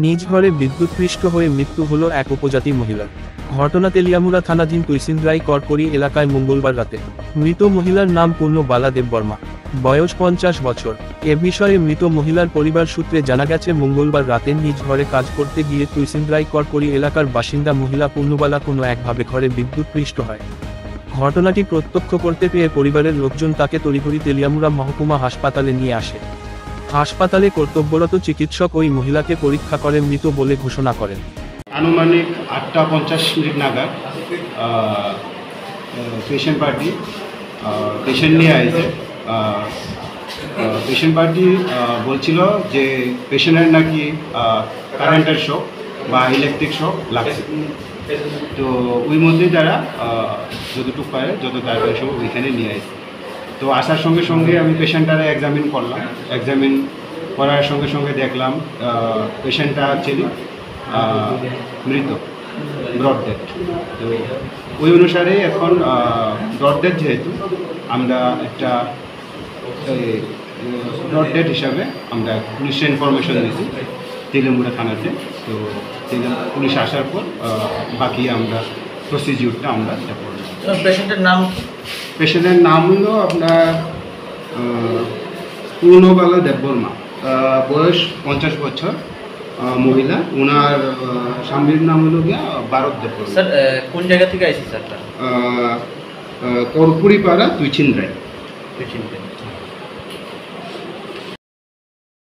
নিজ ঘরে বিদ্যুৎপৃষ্ট হয়ে মৃত্যু হল এক উপজাতি মহিলার। ঘটনা তেলিয়ামুড়া থানাধীন তুইসিন্দ্রাই করকরি এলাকায় মঙ্গলবার রাতে। মৃত মহিলার নাম পূর্ণবালা দেববর্মা, বয়স 50 বছর। এ বিষয়ে মৃত মহিলার পরিবার সূত্রে জানা গেছে, মঙ্গলবার রাতে নিজ ঘরে কাজ করতে গিয়ে তুইসিন্দ্রাই করকরি এলাকার বাসিন্দা মহিলা পূর্ণবালা কোনো একভাবে ঘরে বিদ্যুৎপৃষ্ট হয়। ঘটনাটি প্রত্যক্ষ করতে পেয়ে পরিবারের লোকজন তাকে তড়িঘড়ি তেলিয়ামুড়া মহকুমা হাসপাতালে নিয়ে আসে। হাসপাতালে কর্তব্যরত চিকিৎসক ওই মহিলাকে পরীক্ষা করে মৃত বলে ঘোষণা করেন। আনুমানিক 8:50 নাগাদ পেশেন্ট পার্টি পেশেন্ট নিয়ে আসে। পেশেন্ট পার্টি বলছিল যে পেশেন্টের নাকি কারেন্টের শক বা ইলেকট্রিক শক লাগছে। তো ওই মধ্যেই তারা যতটুকু পারে যত তাড়াতাড়ি সব ওইখানে নিয়ে আসে। তো আসার সঙ্গে সঙ্গে আমি পেশেন্টটারে এক্সামিন করলাম। এক্সামিন করার সঙ্গে সঙ্গে দেখলাম পেশেন্টটা অ্যাকচুয়ালি মৃত, ব্রড ডেথ। তো ওই অনুসারে এখন ব্রড ডেথ যেহেতু আমরা একটা ব্রড ডেথ হিসাবে আমরা পুলিশে ইনফরমেশন দিয়েছি তেলিয়ামুড়া থানাতে। তো পুলিশ আসার পর বাকি আমরা প্রসিডিউরটা আমরা করলাম। পেশেন্টের নাম পেশেন্টের নাম হলো আপনার পূর্ণবালা দেববর্মা, বয়স 50 বছর, মহিলা। ওনার স্বামীর নাম হলো গিয়া ভারত দেববর্মা। স্যার কোন জায়গা থেকে আইসি স্যারটা? করপুরিপাড়া তুইচিন্দ্রাই।